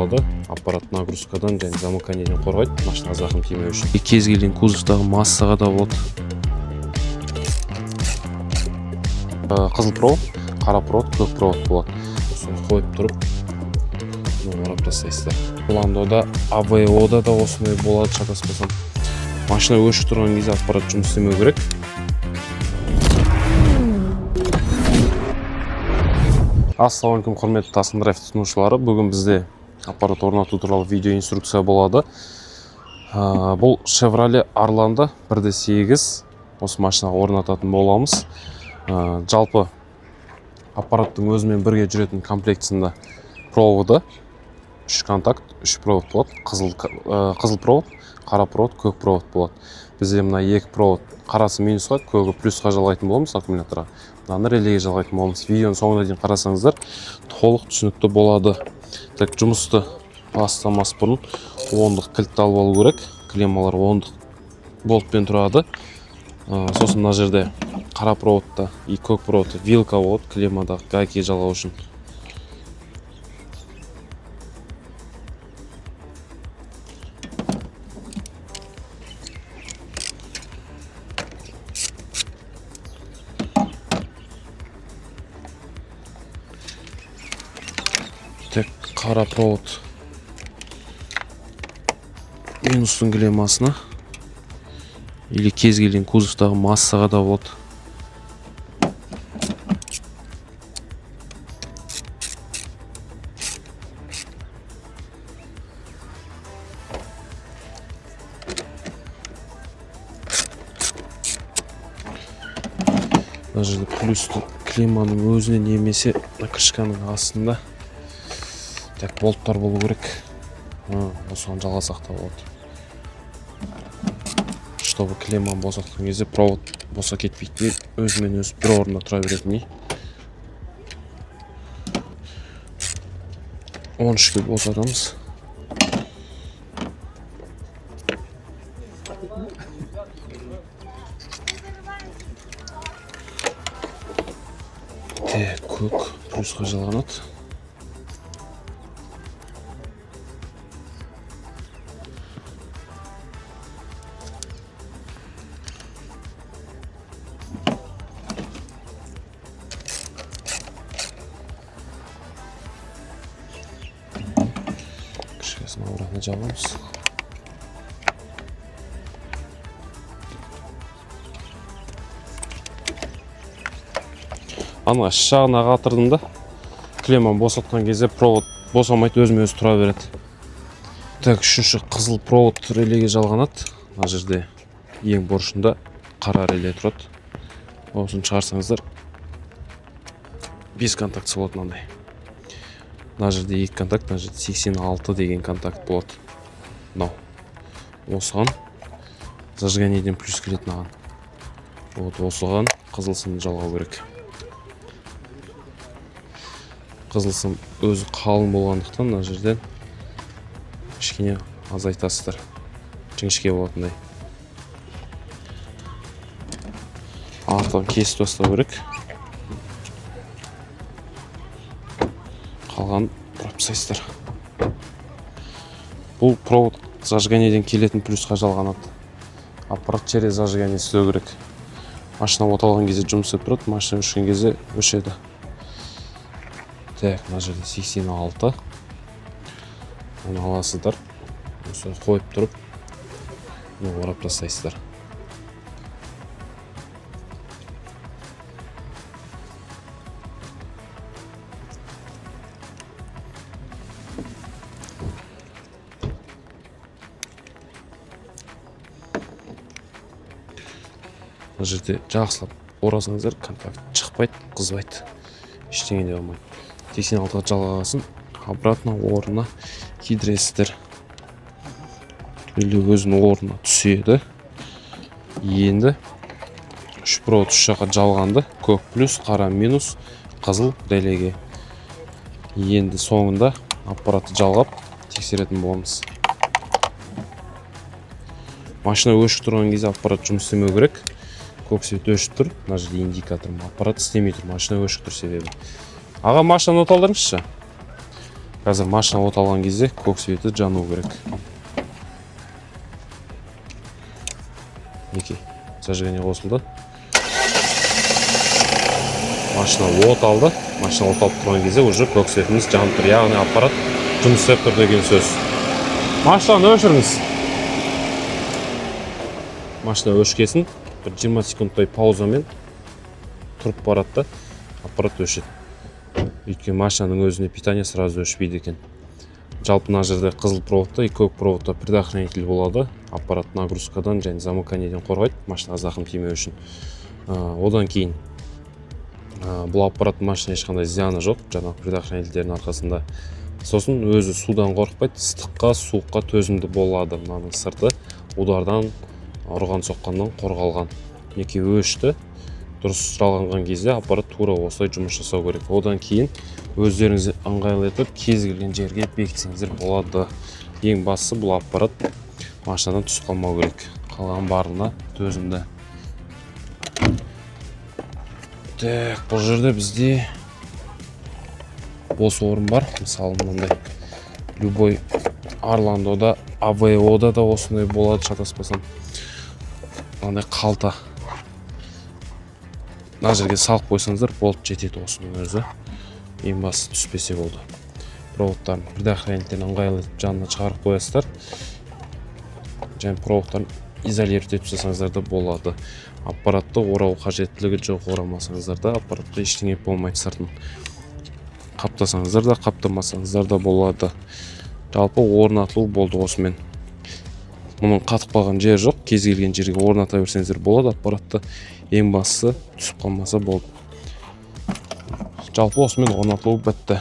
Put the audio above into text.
болады. Аппарат нагрузкадан және замыканиеден қорғайды, машинаға зақым тимеу үшін. Кез келген кузовтағы массаға да болады. Қызыл провод, қара провод, көк провод болады. Соны қойып тұрып, орап тастайсыздар. Ландода, АВО-да да осындай болады, шатаспасам. Машина өшіп тұрған кезде аппарат жұмыс істемеу керек. Ассалаумалейкум, құрметті Тасын Драйв тұтынушылары. Бүгін бізде аппарат орнату туралы видео инструкция болады. Бұл Chevrolet Arlanda 1.8 осы машинаға орнататын боламыз. Жалпы аппараттың өзімен бірге жүретін комплектісінде проводы 3 контакт, 3 провод болады. Қызыл провод, қара провод, көк провод болады. Бізде мына 2 провод, қарасы минусқа, көгі плюсқа жалғайтын боламыз аккумуляторға. Мынаны релеге жалғайтын боламыз. Видеоның соңына дейін қарасаңыздар, толық түсінікті болады. Так, жұмысты бастамас бұрын ондық кілтті алып алу керек. Клеммалар ондық болтпен тұрады. Сосын мына жерде қара проводта и көк проводта вилка болады, клеммадағы гайки жалғау үшін. Так, қара провод минустың клеммасына или кез келген кузовтағы массаға да болады. Мына жерде плюсті клемманың өзіне немесе крышканың астында так болттар болу керек. Осыған жалғасақ та болады. Чтобы клемманы босатқан кезде провод боса кетпейтін, өзімен өзі бір орында тұра беретіндей. 13-ке босатамыз. Көк плюсқа жалғанады. Крышкасын обратно жабамыз. Ана жағына қатырдым да, клемманы босатқан кезде провод босамайды, өзімен өзі тұра береді. Так, үшінші қызыл провод релеге жалғанады. Мына жерде ең бұрышында қара реле тұрады. Осыны шығарсаңыздар 5 контактысы болады мынандай. Мына жерде 2 контакт, мына жерде 86 деген контакт болады. Мынау. Осыған зажиганиеден плюс келетін аған. Вот осыған қызылсын жалғау керек. Қызылсым өзі қалың болғандықтан мына жерден кішкене азайтасыздар. Жіңішке болатындай. Артын кесіп тастау керек. Қалған бұрап тастайсыздар. Бұл провод зажиганиеден келетін плюсқа жалғанады. Аппарат через зажигание істеу керек. Машина оталған кезде жұмыс істеп тұрады, машина өшкен кезде өшеді. Так, мына жерде 86. Оны аласыздар. Осыны қойып тұрып, орап тастайсыздар. Мына жерде жақсылап орасаңыздар, контакт шықпайды, қызбайды. Ештеңе де болмайды. 86-ға жалғасын обратно орнына кидіресіздер. Реле өзінің орнына түседі. Енді 3 провод 3 жаққа жалғанды. Көк плюс, қара минус, қызыл релеге. Енді соңында аппаратты жалғап тексеретін боламыз. Машина өшіп тұрған кезде аппарат жұмыс істемеу керек. Көк свет өшіп тұр. Мына жерде индикатор. Аппарат істемей тұр. Машина өшіп тұр себебі. Аға, машинаны оталдырыңызшы. Қазір машина от алған кезде көк светі жану керек. Неке, зажигание қосылды. Машина от алды. Машина от алып тұрған кезде уже көк светіміз жанып тұр. Яғни аппарат жұмыс істеп тұр деген сөз. Машинаны өшіріңіз. Машина өшкесін, бір 20 секундтай паузамен тұрып барады, аппарат өшеді. Өйткені машинаның өзіне питание сразу өшпейді екен. Жалпы мына жерде қызыл проводта и көк проводта предохранитель болады. Аппарат нагрузкадан және замыканиеден қорғайды, машинаға зақым тимеу үшін. Одан кейін бұл аппараттың машина ешқандай зияны жоқ, жаңағы предохранительдердің арқасында. Сосын өзі судан қорықпайды, ыстыққа, суыққа төзімді болады. Мынаның сырты удардан, ұрған соққаннан қорғалған. Неке өшті. Дұрыс жалғанған кезде аппарат тура осылай жұмыс жасау керек. Одан кейін өздеріңіз ыңғайлы етіп кез келген жерге бекітсеңіздер болады. Ең бастысы бұл аппарат машинадан түсіп қалмау керек. Қалған барлығына төзімді. Так, бұл жерде бізде бос орын бар. Мысалы, мынандай любой Орландода, АВОда да осындай болады, шатаспасам. Мынандай қалта. Мына жерге салып қойсаңыздар, болып жетеді осының өзі. Ең басты түспесе болды. Проводтарын предохранительден ыңғайлы жанына шығарып қоясыздар. Және проводтарын изолировать етіп жасаңыздар да болады. Аппаратты орау қажеттілігі жоқ, орамасаңыздар да аппаратта ештеңе болмайды, сыртын қаптасаңыздар да, қаптамасаңыздар да болады. Жалпы орнатылу болды осымен. Мұның қатып қалған жер жоқ, кез келген жерге орната берсеңіздер болады. Аппаратты ең бастысы түсіп қалмаса болды. Жалпы осымен орнатылу бітті.